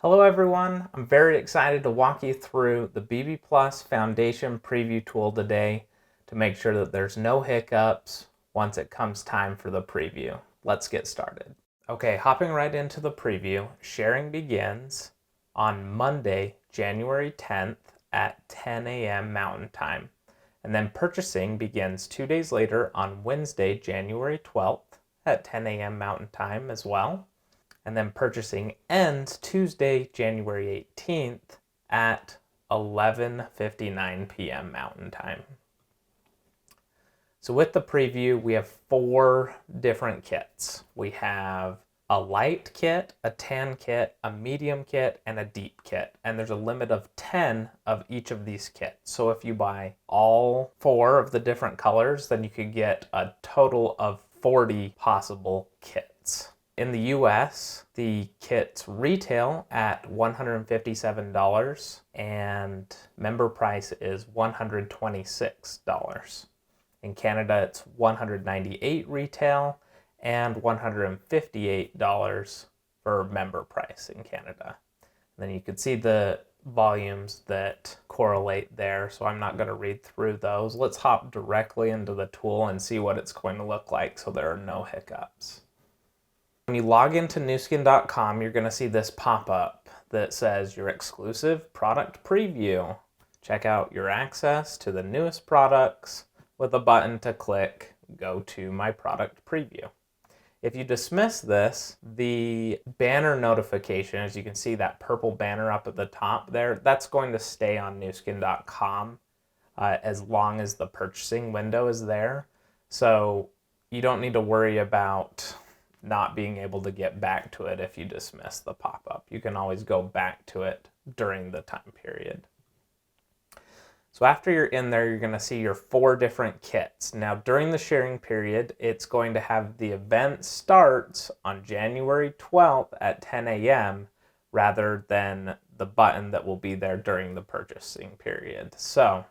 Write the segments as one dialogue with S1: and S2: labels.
S1: Hello everyone, I'm very excited to walk you through the BB Plus Foundation Preview tool today to make sure that there's no hiccups once it comes time for the preview. Let's get started. Okay, hopping right into the preview, sharing begins on Monday, January 10th at 10 a.m. Mountain Time. And then purchasing begins 2 days later on Wednesday, January 12th at 10 a.m. Mountain Time as well. And then purchasing ends Tuesday, January 18th at 11:59 p.m. Mountain Time. So with the preview, we have 4 different kits. We have a light kit, a tan kit, a medium kit, and a deep kit. And there's a limit of 10 of each of these kits. So if you buy all 4 of the different colors, then you could get a total of 40 possible kits. In the US, the kits retail at $157 and member price is $126. In Canada, it's $198 retail and $158 for member price in Canada. And then you can see the volumes that correlate there, so I'm not going to read through those. Let's hop directly into the tool and see what it's going to look like so there are no hiccups. When you log into newskin.com, you're going to see this pop-up that says your exclusive product preview. Check out your access to the newest products with a button to click, go to my product preview. If you dismiss this, the banner notification, as you can see that purple banner up at the top there, that's going to stay on newskin.com as long as the purchasing window is there. So you don't need to worry about not being able to get back to it if you dismiss the pop-up. You can always go back to it during the time period. So after you're in there, you're going to see your 4 different kits. Now during the sharing period, it's going to have the event starts on January 12th at 10 a.m. rather than the button that will be there during the purchasing period. So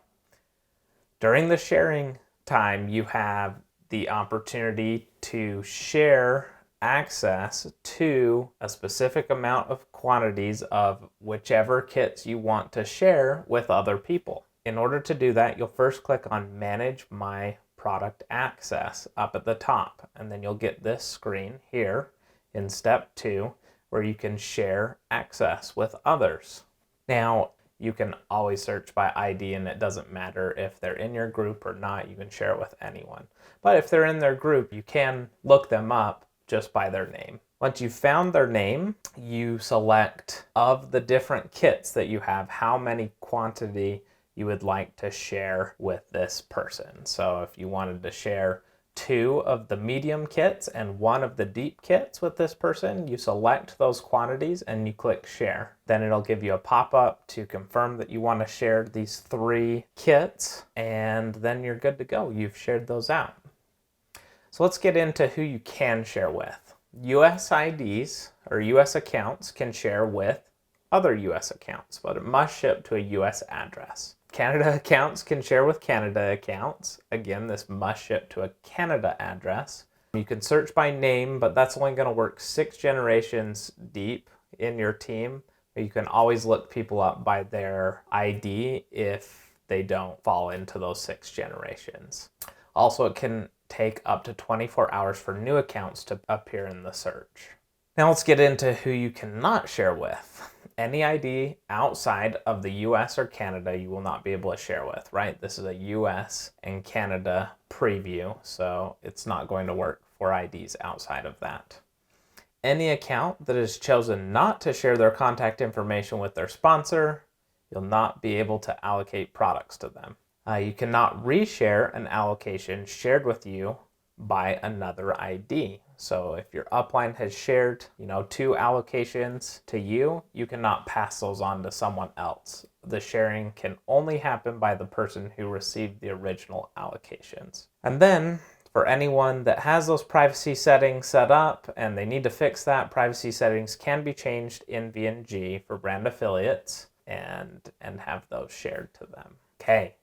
S1: during the sharing time, you have the opportunity to share access to a specific amount of quantities of whichever kits you want to share with other people. In order to do that, you'll first click on Manage My Product Access up at the top, and then you'll get this screen here in step 2 where you can share access with others. Now, you can always search by ID and it doesn't matter if they're in your group or not, you can share it with anyone. But if they're in their group, you can look them up just by their name. Once you've found their name, you select of the different kits that you have, how many quantity you would like to share with this person. So if you wanted to share 2 of the medium kits and 1 of the deep kits with this person, you select those quantities and you click share. Then it'll give you a pop-up to confirm that you want to share these 3 kits, and then you're good to go. You've shared those out. So let's get into who you can share with. US IDs or US accounts can share with other US accounts, but it must ship to a US address. Canada accounts can share with Canada accounts. Again, this must ship to a Canada address. You can search by name, but that's only going to work 6 generations deep in your team. You can always look people up by their ID if they don't fall into those 6 generations. Also, it can take up to 24 hours for new accounts to appear in the search. Now let's get into who you cannot share with. Any ID outside of the US or Canada you will not be able to share with, right? This is a US and Canada preview, so it's not going to work for IDs outside of that. Any account that has chosen not to share their contact information with their sponsor, you'll not be able to allocate products to them. You cannot reshare an allocation shared with you by another ID. So if your upline has shared, 2 allocations to you, you cannot pass those on to someone else. The sharing can only happen by the person who received the original allocations. And then for anyone that has those privacy settings set up and they need to fix that, privacy settings can be changed in VNG for brand affiliates and have those shared to them. Okay.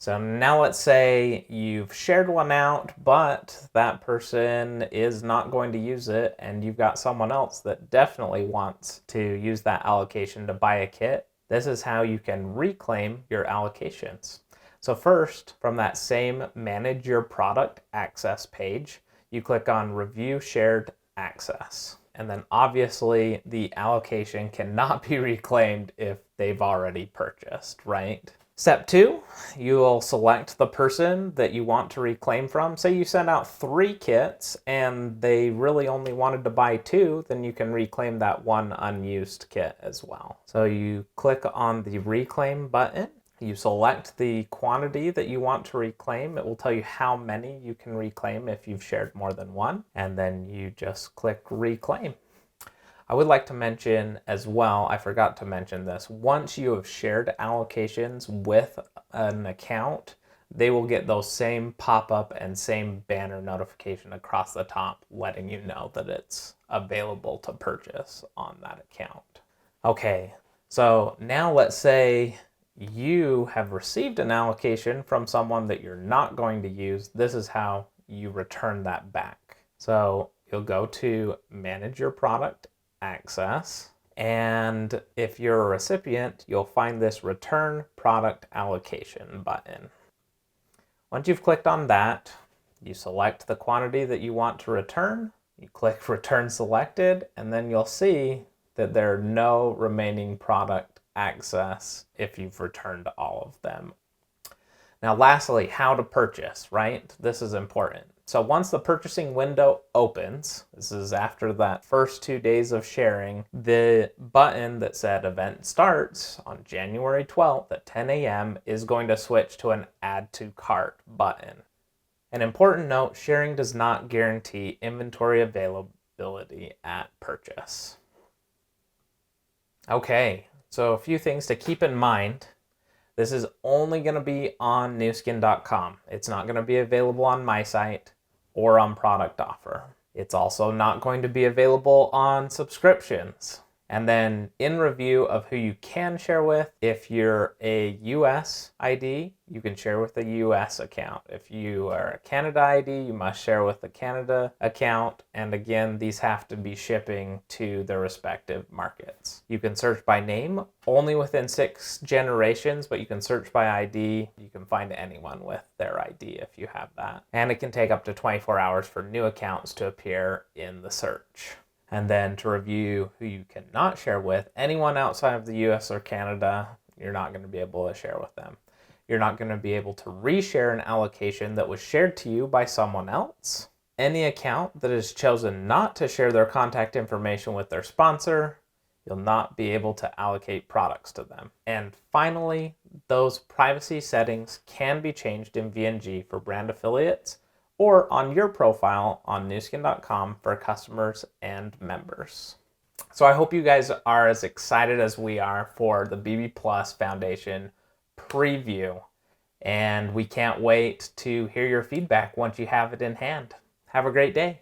S1: So now let's say you've shared one out, but that person is not going to use it, and you've got someone else that definitely wants to use that allocation to buy a kit. This is how you can reclaim your allocations. So first, from that same Manage Your Product Access page, you click on Review Shared Access. And then obviously the allocation cannot be reclaimed if they've already purchased, right? Step 2, you will select the person that you want to reclaim from. Say you sent out 3 kits and they really only wanted to buy 2, then you can reclaim that one unused kit as well. So you click on the reclaim button. You select the quantity that you want to reclaim. It will tell you how many you can reclaim if you've shared more than one, and then you just click reclaim. I would like to mention as well, I forgot to mention this, once you have shared allocations with an account, they will get those same pop-up and same banner notification across the top letting you know that it's available to purchase on that account. Okay, so now let's say you have received an allocation from someone that you're not going to use. This is how you return that back. So you'll go to Manage Your Product Access, and if you're a recipient, you'll find this Return Product Allocation button. Once you've clicked on that, you select the quantity that you want to return, you click Return Selected, and then you'll see that there are no remaining product access if you've returned all of them. Now lastly, how to purchase, right? This is important. So once the purchasing window opens, this is after that first 2 days of sharing, the button that said event starts on January 12th at 10 a.m. is going to switch to an add to cart button. An important note, sharing does not guarantee inventory availability at purchase. Okay, so a few things to keep in mind. This is only going to be on newskin.com. It's not going to be available on my site or on Product Offer. It's also not going to be available on subscriptions. And then in review of who you can share with, if you're a US ID, you can share with a US account. If you are a Canada ID, you must share with the Canada account. And again, these have to be shipping to their respective markets. You can search by name only within 6 generations, but you can search by ID. You can find anyone with their ID if you have that. And it can take up to 24 hours for new accounts to appear in the search. And then to review who you cannot share with, anyone outside of the US or Canada, you're not going to be able to share with them. You're not going to be able to reshare an allocation that was shared to you by someone else. Any account that has chosen not to share their contact information with their sponsor, you'll not be able to allocate products to them. And finally, those privacy settings can be changed in VNG for brand affiliates or on your profile on newskin.com for customers and members. So I hope you guys are as excited as we are for the BB Plus Foundation preview, and we can't wait to hear your feedback once you have it in hand. Have a great day.